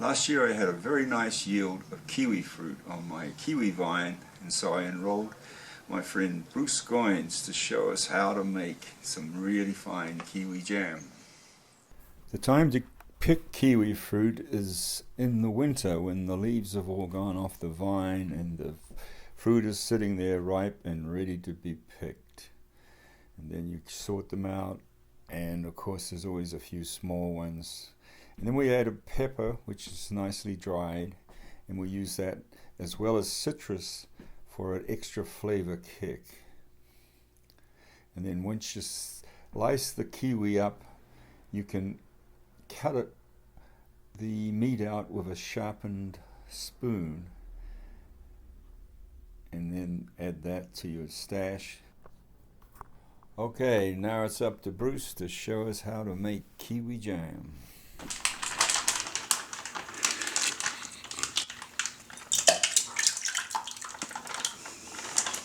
Last year I had a very nice yield of kiwi fruit on my kiwi vine, and so I enrolled my friend Bruce Goins to show us how to make some really fine kiwi jam. The time to pick kiwi fruit is in the winter when the leaves have all gone off the vine and the fruit is sitting there ripe and ready to be picked. And then you sort them out, and of course there's always a few small ones. And then we add a pepper, which is nicely dried, and we use that as well as citrus for an extra flavor kick. And then once you slice the kiwi up, you can cut the meat out with a sharpened spoon, and then add that to your stash. Okay, now it's up to Bruce to show us how to make kiwi jam.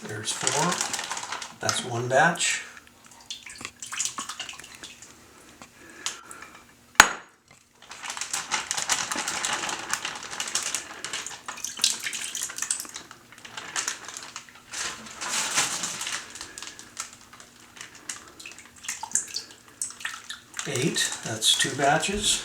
There's 4. That's one batch. Eight. That's 2 batches.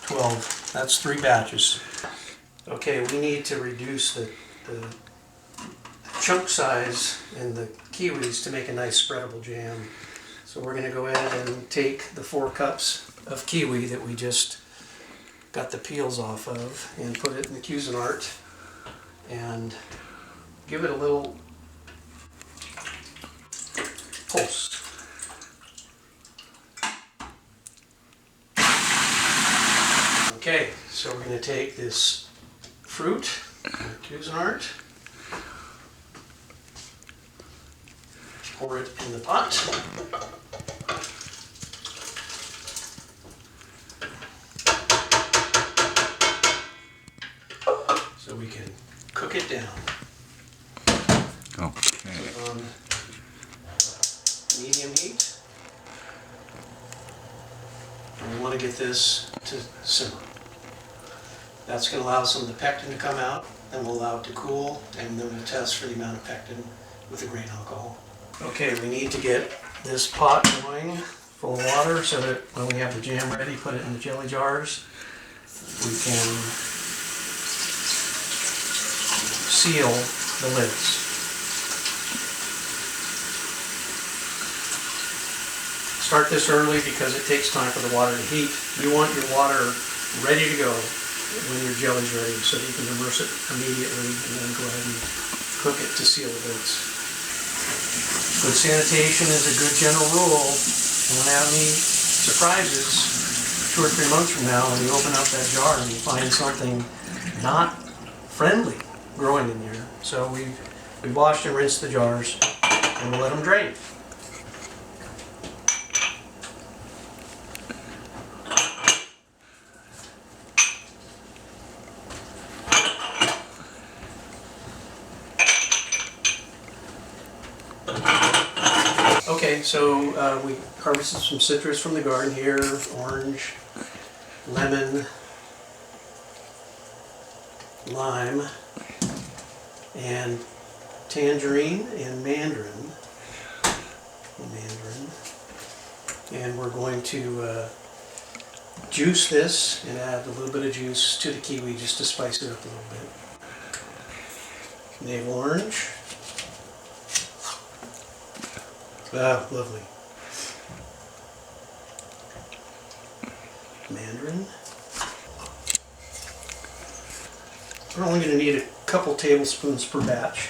12. That's 3 batches. Okay, we need to reduce the chunk size in the kiwis to make a nice spreadable jam. So we're going to go ahead and take the 4 cups of kiwi that we just got the peels off of and put it in the Cuisinart and give it a little pulse. Okay, so we're going to take this fruit, Cuisinart, pour it in the pot. So we can cook it down. Okay. Put on medium heat. And we want to get this to simmer. That's going to allow some of the pectin to come out, and we'll allow it to cool, and then we'll test for the amount of pectin with the grain alcohol. Okay, we need to get this pot going full of water so that when we have the jam ready, put it in the jelly jars. We can seal the lids. Start this early because it takes time for the water to heat. You want your water ready to go when your jelly's ready so that you can immerse it immediately and then go ahead and cook it to seal the lids. Good sanitation is a good general rule. You won't have any surprises 2 or 3 months from now when you open up that jar and you find something not friendly growing in there. So we washed and rinsed the jars and we'll let them drain. Okay, so we harvested some citrus from the garden here, orange, lemon, lime, and tangerine and mandarin. And we're going to juice this and add a little bit of juice to the kiwi just to spice it up a little bit. Navel orange. Ah, lovely. Mandarin. We're only going to need a couple tablespoons per batch.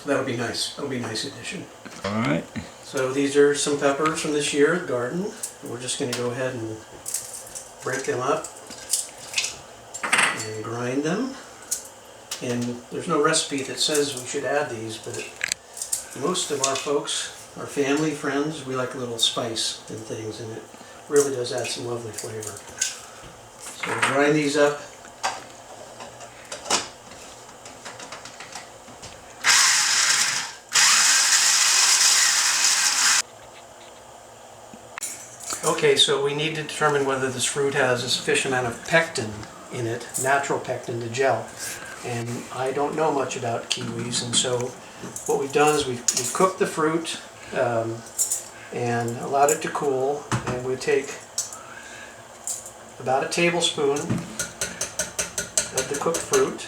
That'll be nice. That'll be a nice addition. All right. So these are some peppers from this year at the garden. We're just going to go ahead and break them up and grind them. And there's no recipe that says we should add these, but most of our folks, our family, friends, we like a little spice and things, and it really does add some lovely flavor. So we'll grind these up Okay, so we need to determine whether this fruit has a sufficient amount of pectin in it, natural pectin, the gel. And I don't know much about kiwis, and so what we've done is we've cooked the fruit and allowed it to cool, and we take about a tablespoon of the cooked fruit,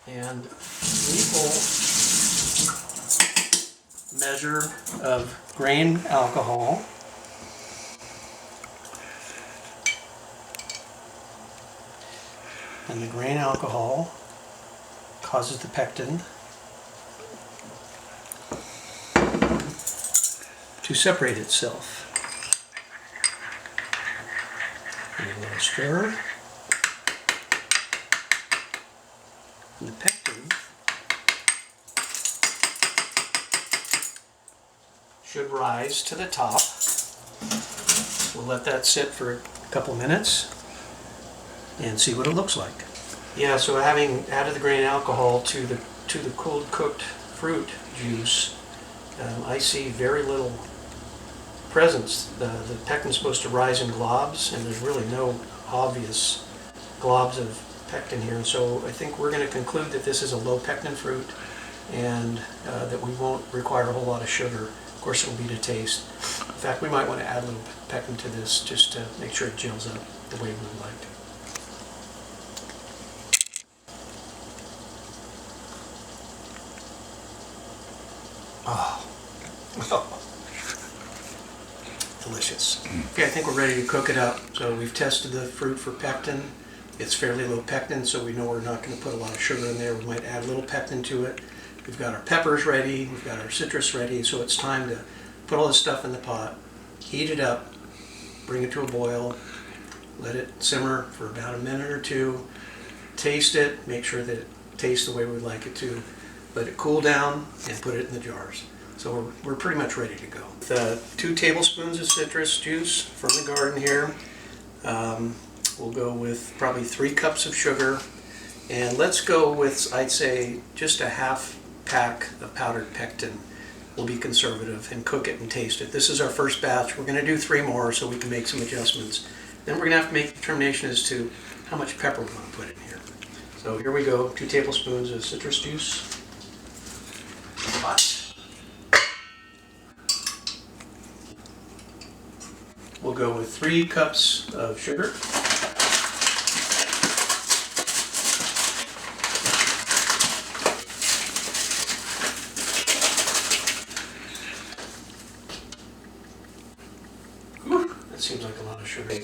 and equal measure of grain alcohol, and the grain alcohol causes the pectin to separate itself. And a little stir. And the pectin should rise to the top. We'll let that sit for a couple minutes and see what it looks like. Yeah, so having added the grain alcohol to the cold cooked fruit juice, I see very little presence. The pectin's supposed to rise in globs, and there's really no obvious globs of pectin here. And so I think we're going to conclude that this is a low pectin fruit, and that we won't require a whole lot of sugar. Of course, it will be to taste. In fact, we might want to add a little pectin to this just to make sure it gels up the way we would like. Oh. Delicious. Okay, I think we're ready to cook it up. So we've tested the fruit for pectin. It's fairly low pectin, so we know we're not going to put a lot of sugar in there. We might add a little pectin to it. We've got our peppers ready. We've got our citrus ready. So it's time to put all this stuff in the pot, heat it up, bring it to a boil, let it simmer for about a minute or two, taste it, make sure that it tastes the way we'd like it to, let it cool down, and put it in the jars. So we're pretty much ready to go. 2 tablespoons of citrus juice from the garden here. We'll go with probably 3 cups of sugar, and let's go with, I'd say, just a half pack of powdered pectin. We'll be conservative and cook it and taste it. This is our first batch. We're going to do 3 more so we can make some adjustments. Then we're going to have to make a determination as to how much pepper we want to put in here. So here we go, 2 tablespoons of citrus juice. Hot. We'll go with 3 cups of sugar. Whew, that seems like a lot of sugar.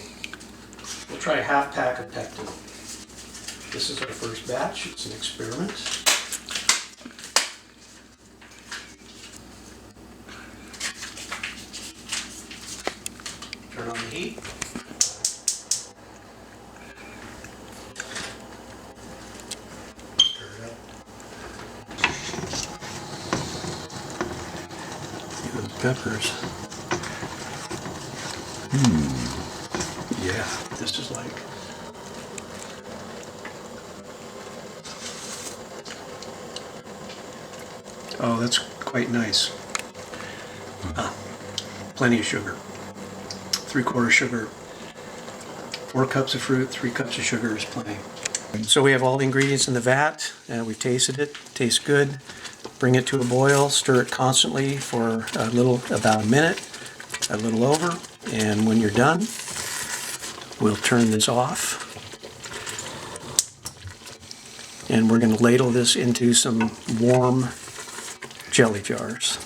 We'll try a half pack of pectin. This is our first batch. It's an experiment. Turn on the heat. Stir it up. Those peppers. Yeah, this is like oh, that's quite nice. Plenty of sugar. 3/4 sugar. 4 cups of fruit, 3 cups of sugar is plenty. So we have all the ingredients in the vat, and we've tasted it. Tastes good. Bring it to a boil, stir it constantly for about a minute, a little over, and when you're done, we'll turn this off. And we're going to ladle this into some warm jelly jars.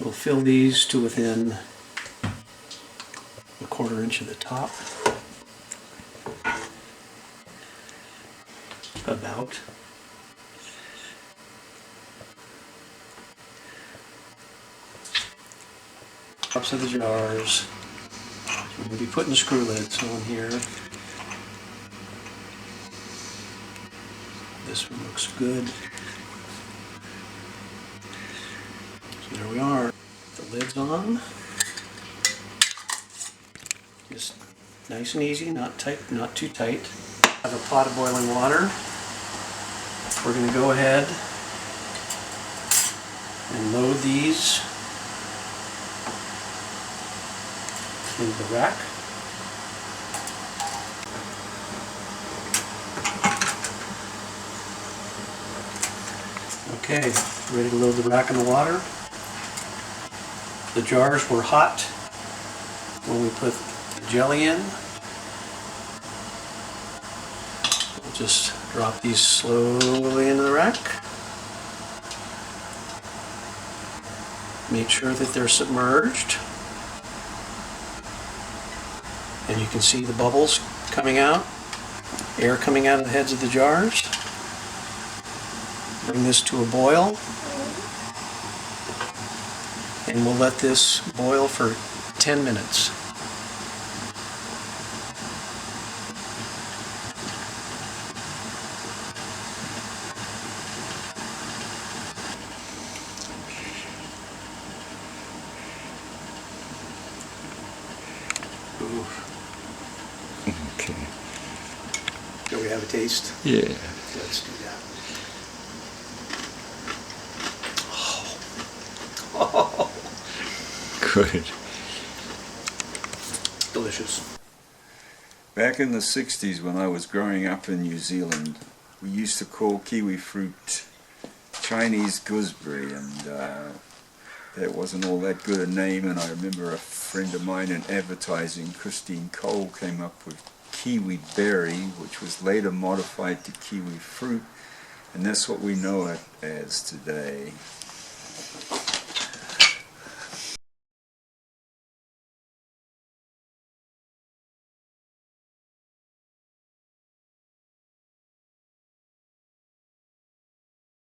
We'll fill these to within a 1/4 inch of the top. About. Tops of the jars. We'll be putting the screw lids on here. This one looks good. So there we are. The lid's on. Just nice and easy, not tight, not too tight. I have a pot of boiling water. We're going to go ahead and load these into the rack. Okay, ready to load the rack in the water. The jars were hot when we put the jelly in. We'll just drop these slowly into the rack. Make sure that they're submerged. And you can see the bubbles coming out, air coming out of the heads of the jars. Bring this to a boil. And we'll let this boil for 10 minutes. Ooh. Okay. Shall we have a taste? Yeah. Let's do that. Oh. Good. Delicious. Back in the 60s when I was growing up in New Zealand, we used to call kiwi fruit Chinese gooseberry, and that wasn't all that good a name. And I remember a friend of mine in advertising, Christine Cole, came up with kiwi berry, which was later modified to kiwi fruit, and that's what we know it as today.